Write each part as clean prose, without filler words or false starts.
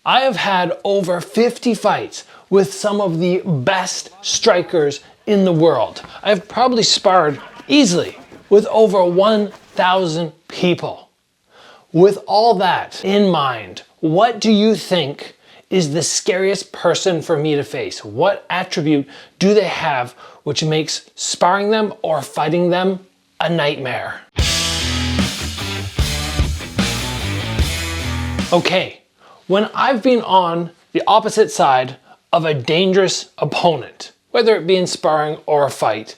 I have had over 50 fights with some of the best strikers in the world. I've probably sparred easily with over 1,000 people. With all that in mind, what do you think is the scariest person for me to face? What attribute do they have which makes sparring them or fighting them a nightmare? Okay, when I've been on the opposite side of a dangerous opponent, whether it be in sparring or a fight,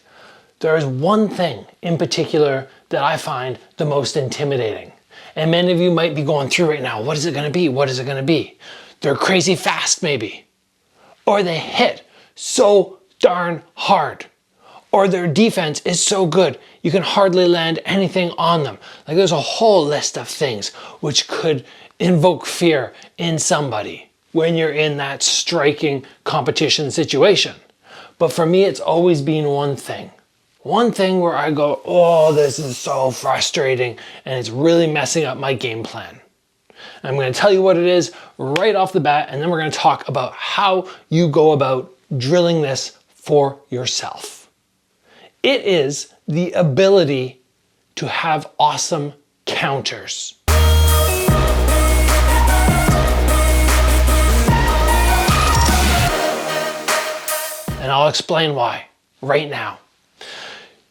there is one thing in particular that I find the most intimidating. And many of you might be going through right now, what is it gonna be? What is it gonna be? They're crazy fast maybe. Or they hit so darn hard. Or their defense is so good, you can hardly land anything on them. Like there's a whole list of things which could invoke fear in somebody when you're in that striking competition situation. But for me, it's always been one thing. One thing where I go, oh, this is so frustrating and it's really messing up my game plan. I'm going to tell you what it is right off the bat, and then we're going to talk about how you go about drilling this for yourself. It is the ability to have awesome counters. And I'll explain why right now.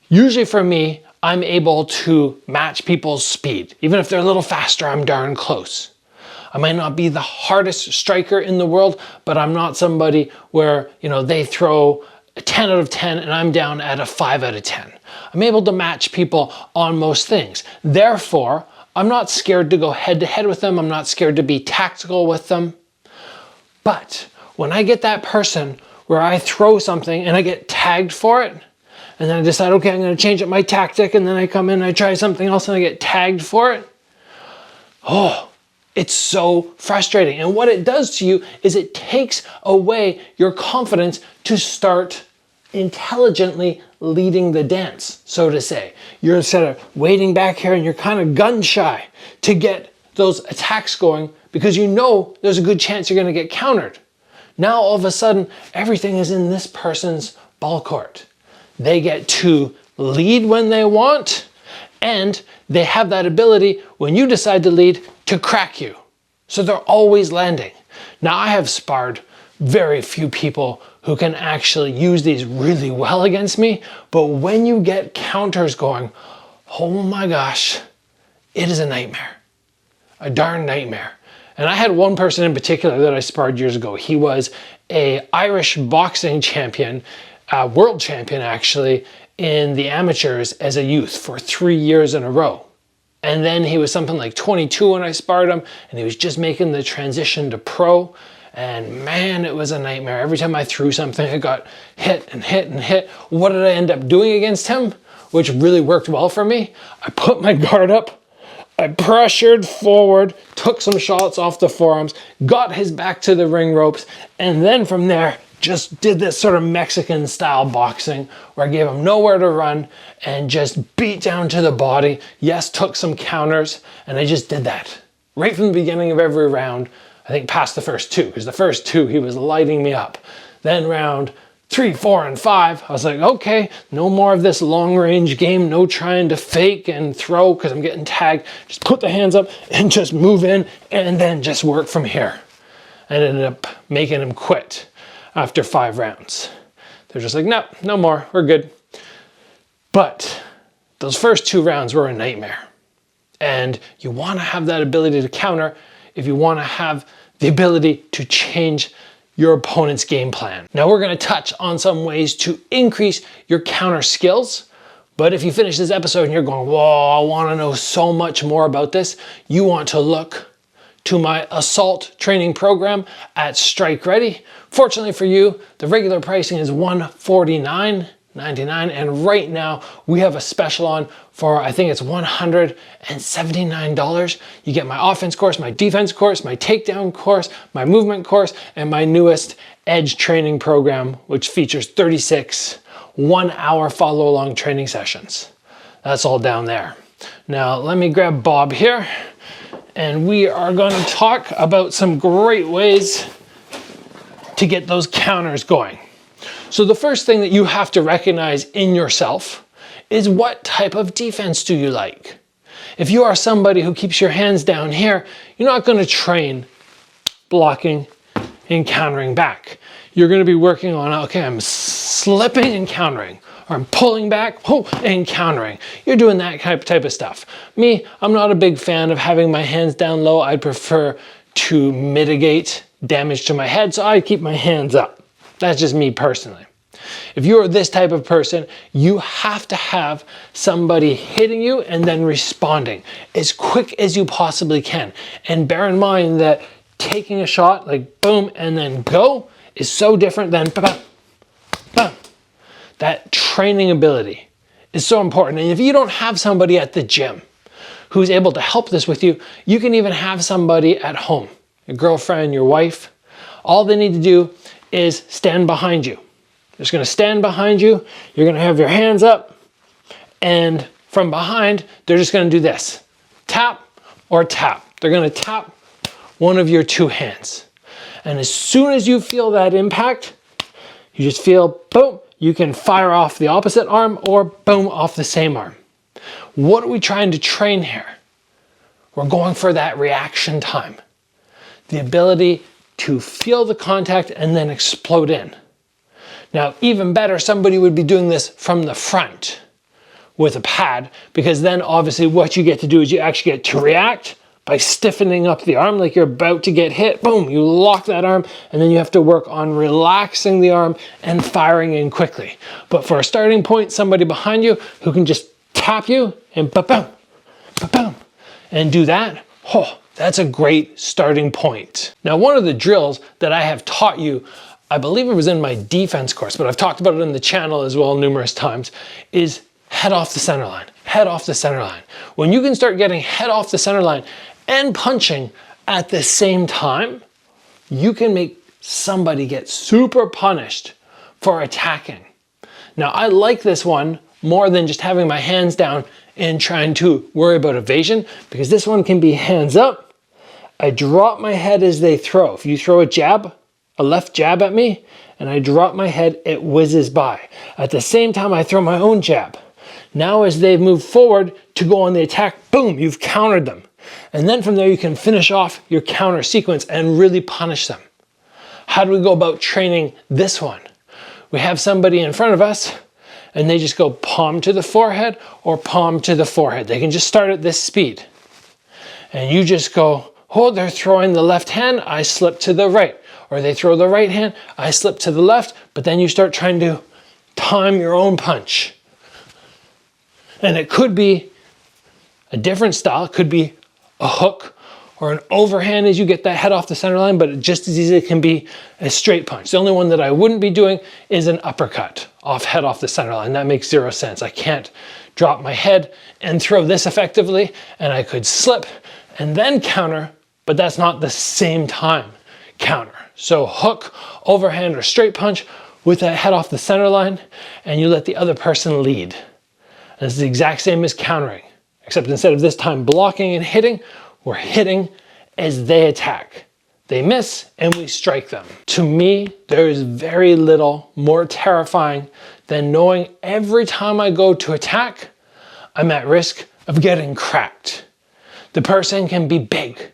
Usually for me, I'm able to match people's speed. Even if they're a little faster, I'm darn close. I might not be the hardest striker in the world, but I'm not somebody where, they throw a 10 out of 10 and I'm down at a 5 out of 10. I'm able to match people on most things. Therefore, I'm not scared to go head to head with them. I'm not scared to be tactical with them. But when I get that person where I throw something and I get tagged for it, and then I decide, okay, I'm going to change up my tactic, and then I come in and I try something else and I get tagged for it. Oh, it's so frustrating. And what it does to you is it takes away your confidence to start intelligently leading the dance, so to say. You're instead of waiting back here and you're kind of gun shy to get those attacks going because you know there's a good chance you're going to get countered. Now all of a sudden, everything is in this person's ball court. They get to lead when they want, and they have that ability when you decide to lead to crack you. So they're always landing. Now I have sparred very few people who can actually use these really well against me, but when you get counters going, oh my gosh, it is a nightmare. A darn nightmare. And I had one person in particular that I sparred years ago. He was an Irish boxing champion, world champion actually, in the amateurs as a youth for 3 years in a row. And then he was something like 22 when I sparred him, and he was just making the transition to pro. And man, it was a nightmare. Every time I threw something, I got hit and hit and hit. What did I end up doing against him? Which really worked well for me. I put my guard up, I pressured forward, took some shots off the forearms, got his back to the ring ropes, and then from there, just did this sort of Mexican style boxing where I gave him nowhere to run and just beat down to the body. Yes, took some counters, and I just did that. Right from the beginning of every round, I think past the first two, because the first two, he was lighting me up. Then round 3, 4, and 5, I was like, okay, no more of this long range game, no trying to fake and throw because I'm getting tagged. Just put the hands up and just move in and then just work from here. I ended up making him quit after 5 rounds. They're just like, no, no more, we're good. But those first 2 rounds were a nightmare. And you want to have that ability to counter if you want to have the ability to change your opponent's game plan. Now we're going to touch on some ways to increase your counter skills. But if you finish this episode and you're going, whoa, I want to know so much more about this, you want to look to my assault training program at Strike Ready. Fortunately for you, the regular pricing is $149.99, and right now we have a special on for, I think it's $179. You get my offense course, my defense course, my takedown course, my movement course, and my newest Edge training program, which features 36 1-hour follow-along training sessions. That's all down there. Now let me grab Bob here, and we are going to talk about some great ways to get those counters going. So the first thing that you have to recognize in yourself is what type of defense do you like? If you are somebody who keeps your hands down here, you're not going to train blocking and countering back. You're going to be working on, okay, I'm slipping and countering, or I'm pulling back and countering. You're doing that type of stuff. Me, I'm not a big fan of having my hands down low. I prefer to mitigate damage to my head, so I keep my hands up. That's just me personally. If you're this type of person, you have to have somebody hitting you and then responding as quick as you possibly can. And bear in mind that taking a shot like boom and then go is so different than ba-bam, bam. That training ability is so important. And if you don't have somebody at the gym who's able to help this with you, you can even have somebody at home, your girlfriend, your wife. All they need to do is stand behind you. They're just going to stand behind you. You're going to have your hands up, and from behind, they're just going to do this. Tap or tap. They're going to tap one of your two hands. And as soon as you feel that impact, you just feel boom, you can fire off the opposite arm or boom off the same arm. What are we trying to train here? We're going for that reaction time. The ability to feel the contact and then explode in. Now, even better, somebody would be doing this from the front with a pad, because then obviously what you get to do is you actually get to react by stiffening up the arm like you're about to get hit. Boom, you lock that arm, and then you have to work on relaxing the arm and firing in quickly. But for a starting point, somebody behind you who can just tap you and ba-boom, ba-boom, and do that, oh, that's a great starting point. Now, one of the drills that I have taught you, I believe it was in my defense course, but I've talked about it in the channel as well numerous times, is head off the center line. Head off the center line. When you can start getting head off the center line and punching at the same time, you can make somebody get super punished for attacking. Now, I like this one more than just having my hands down and trying to worry about evasion, because this one can be hands up. I drop my head as they throw. If you throw a jab, a left jab at me, and I drop my head, it whizzes by. At the same time, I throw my own jab. Now as they move forward to go on the attack, boom, you've countered them. And then from there, you can finish off your counter sequence and really punish them. How do we go about training this one? We have somebody in front of us, and they just go palm to the forehead or palm to the forehead. They can just start at this speed. And you just go, oh, they're throwing the left hand, I slip to the right. Or they throw the right hand, I slip to the left, but then you start trying to time your own punch. And it could be a different style. It could be a hook or an overhand as you get that head off the center line, but just as easy it can be a straight punch. The only one that I wouldn't be doing is an uppercut head off the center line. That makes zero sense. I can't drop my head and throw this effectively, and I could slip and then counter, but that's not the same time counter. So hook, overhand, or straight punch with that head off the center line, and you let the other person lead. And it's the exact same as countering, except instead of this time blocking and hitting, we're hitting as they attack. They miss and we strike them. To me, there is very little more terrifying than knowing every time I go to attack, I'm at risk of getting cracked. The person can be big.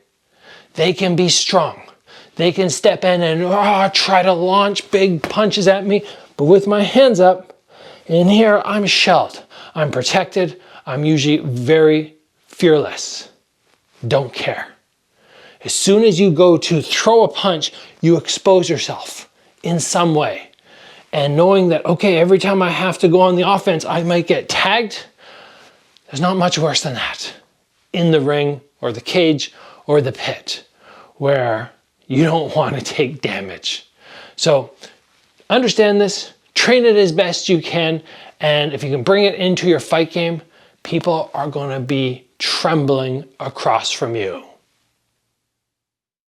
They can be strong. They can step in and try to launch big punches at me, but with my hands up, in here I'm shelled. I'm protected. I'm usually very fearless. Don't care. As soon as you go to throw a punch, you expose yourself in some way. And knowing that, okay, every time I have to go on the offense, I might get tagged, there's not much worse than that in the ring or the cage or the pit, where you don't want to take damage. So understand this, train it as best you can, and if you can bring it into your fight game, people are going to be trembling across from you.